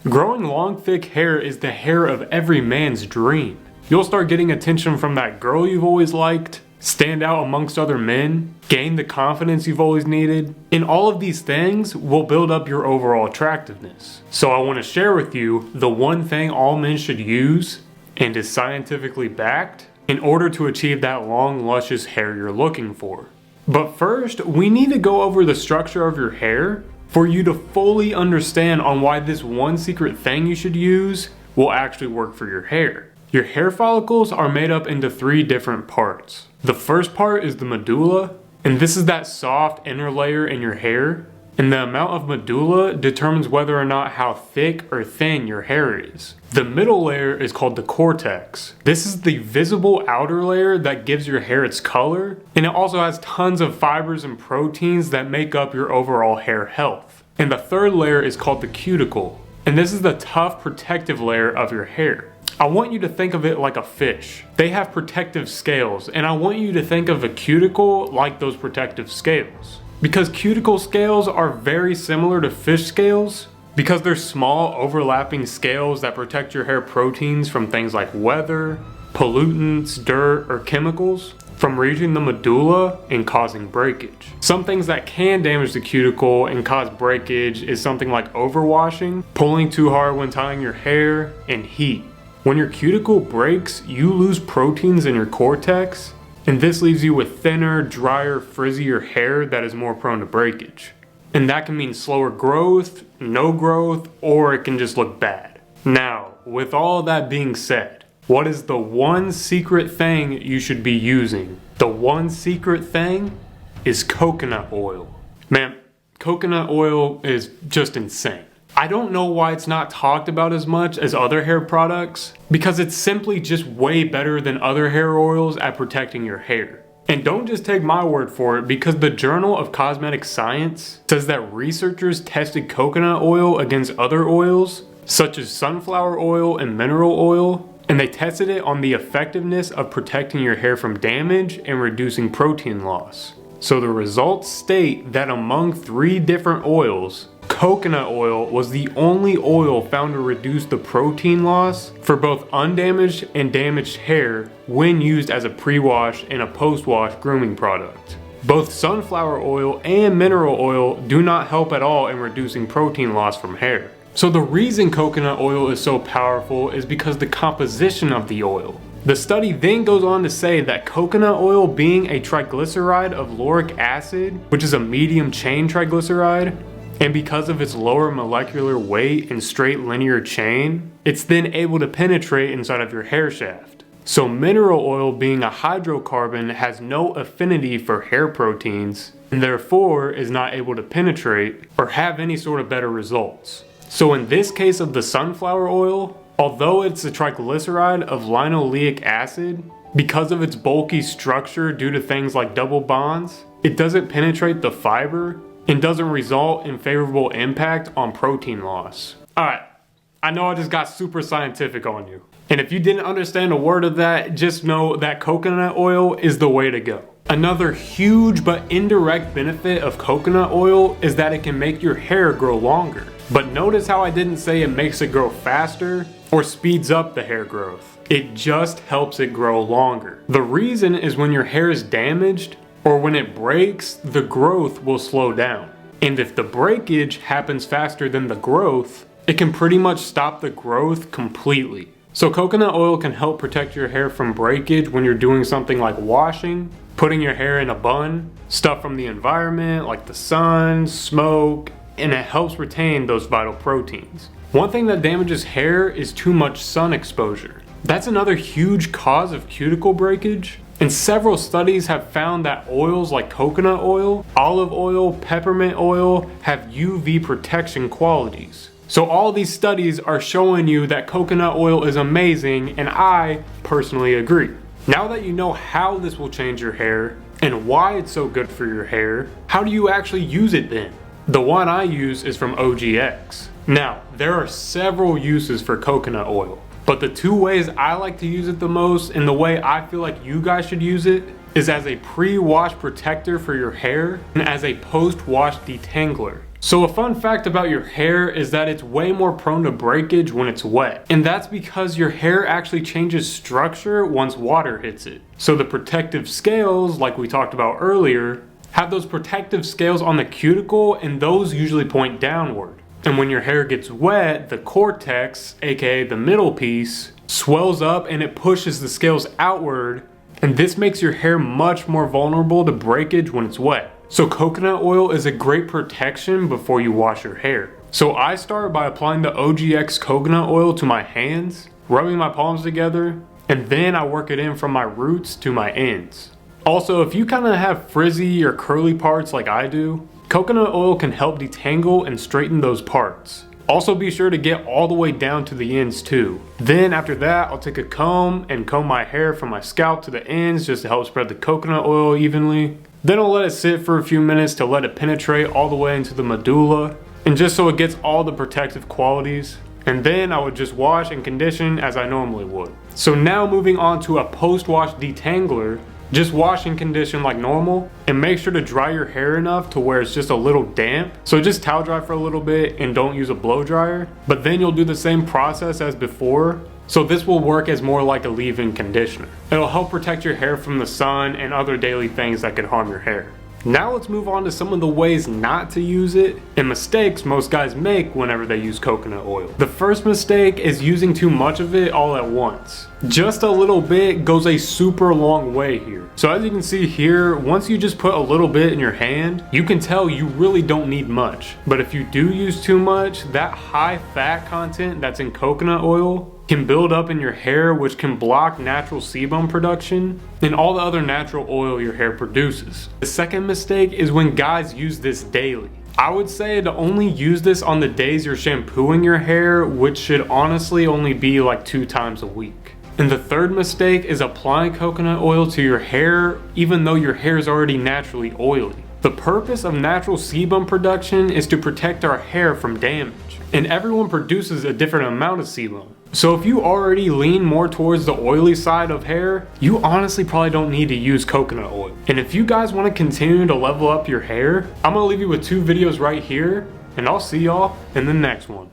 Growing long, thick hair is the hair of every man's dream. You'll start getting attention from that girl you've always liked, stand out amongst other men, gain the confidence you've always needed, and all of these things will build up your overall attractiveness. So I want to share with you the one thing all men should use, and is scientifically backed, in order to achieve that long, luscious hair you're looking for. But first, we need to go over the structure of your hair for you to fully understand on why this one secret thing you should use will actually work for your hair. Your hair follicles are made up into 3 different parts. The first part is the medulla, and this is that soft inner layer in your hair, and the amount of medulla determines whether or not how thick or thin your hair is. The middle layer is called the cortex. This is the visible outer layer that gives your hair its color, and it also has tons of fibers and proteins that make up your overall hair health. And the third layer is called the cuticle, and this is the tough protective layer of your hair. I want you to think of it like a fish. They have protective scales, and I want you to think of a cuticle like those protective scales. Because cuticle scales are very similar to fish scales, because they're small overlapping scales that protect your hair proteins from things like weather, pollutants, dirt, or chemicals from reaching the medulla and causing breakage. Some things that can damage the cuticle and cause breakage is something like overwashing, pulling too hard when tying your hair, and heat. When your cuticle breaks, you lose proteins in your cortex, and this leaves you with thinner, drier, frizzier hair that is more prone to breakage. And that can mean slower growth, no growth, or it can just look bad. Now, with all that being said, what is the one secret thing you should be using? The one secret thing is coconut oil. Man, coconut oil is just insane. I don't know why it's not talked about as much as other hair products, because it's simply just way better than other hair oils at protecting your hair. And don't just take my word for it, because the Journal of Cosmetic Science says that researchers tested coconut oil against other oils, such as sunflower oil and mineral oil, and they tested it on the effectiveness of protecting your hair from damage and reducing protein loss. So the results state that among 3 different oils, coconut oil was the only oil found to reduce the protein loss for both undamaged and damaged hair when used as a pre-wash and a post-wash grooming product. Both sunflower oil and mineral oil do not help at all in reducing protein loss from hair. So the reason coconut oil is so powerful is because the composition of the oil. The study then goes on to say that coconut oil, being a triglyceride of lauric acid, which is a medium chain triglyceride, and because of its lower molecular weight and straight linear chain, it's then able to penetrate inside of your hair shaft. So mineral oil, being a hydrocarbon, has no affinity for hair proteins, and therefore is not able to penetrate or have any sort of better results. So in this case of the sunflower oil, although it's a triglyceride of linoleic acid, because of its bulky structure due to things like double bonds, it doesn't penetrate the fiber and doesn't result in favorable impact on protein loss. Alright, I know I just got super scientific on you. And if you didn't understand a word of that, just know that coconut oil is the way to go. Another huge but indirect benefit of coconut oil is that it can make your hair grow longer. But notice how I didn't say it makes it grow faster or speeds up the hair growth. It just helps it grow longer. The reason is when your hair is damaged or when it breaks, the growth will slow down. And if the breakage happens faster than the growth, it can pretty much stop the growth completely. So coconut oil can help protect your hair from breakage when you're doing something like washing, putting your hair in a bun, stuff from the environment like the sun, smoke, and it helps retain those vital proteins. One thing that damages hair is too much sun exposure. That's another huge cause of cuticle breakage. And several studies have found that oils like coconut oil, olive oil, peppermint oil have UV protection qualities. So all these studies are showing you that coconut oil is amazing, and I personally agree. Now that you know how this will change your hair and why it's so good for your hair, how do you actually use it then? The one I use is from OGX. Now, there are several uses for coconut oil, but the 2 ways I like to use it the most, and the way I feel like you guys should use it, is as a pre-wash protector for your hair and as a post-wash detangler. So a fun fact about your hair is that it's way more prone to breakage when it's wet. And that's because your hair actually changes structure once water hits it. So the protective scales, like we talked about earlier, have those protective scales on the cuticle, and those usually point downward. And when your hair gets wet, the cortex, aka the middle piece, swells up and it pushes the scales outward, and this makes your hair much more vulnerable to breakage when it's wet. So coconut oil is a great protection before you wash your hair. So I start by applying the OGX coconut oil to my hands, rubbing my palms together, and then I work it in from my roots to my ends. Also, if you kind of have frizzy or curly parts like I do, coconut oil can help detangle and straighten those parts. Also be sure to get all the way down to the ends too. Then after that, I'll take a comb and comb my hair from my scalp to the ends just to help spread the coconut oil evenly. Then I'll let it sit for a few minutes to let it penetrate all the way into the medulla, and just so it gets all the protective qualities. And then I would just wash and condition as I normally would. So now moving on to a post-wash detangler. Just wash and condition like normal, and make sure to dry your hair enough to where it's just a little damp. So just towel dry for a little bit and don't use a blow dryer. But then you'll do the same process as before. So this will work as more like a leave-in conditioner. It'll help protect your hair from the sun and other daily things that could harm your hair. Now let's move on to some of the ways not to use it and mistakes most guys make whenever they use coconut oil. The first mistake is using too much of it all at once. Just a little bit goes a super long way here. So as you can see here, once you just put a little bit in your hand, you can tell you really don't need much. But if you do use too much, that high fat content that's in coconut oil can build up in your hair, which can block natural sebum production and all the other natural oil your hair produces. The second mistake is when guys use this daily. I would say to only use this on the days you're shampooing your hair, which should honestly only be like 2 times a week. And the third mistake is applying coconut oil to your hair even though your hair is already naturally oily. The purpose of natural sebum production is to protect our hair from damage, and everyone produces a different amount of sebum. So if you already lean more towards the oily side of hair, you honestly probably don't need to use coconut oil. And if you guys want to continue to level up your hair, I'm going to leave you with 2 videos right here, and I'll see y'all in the next one.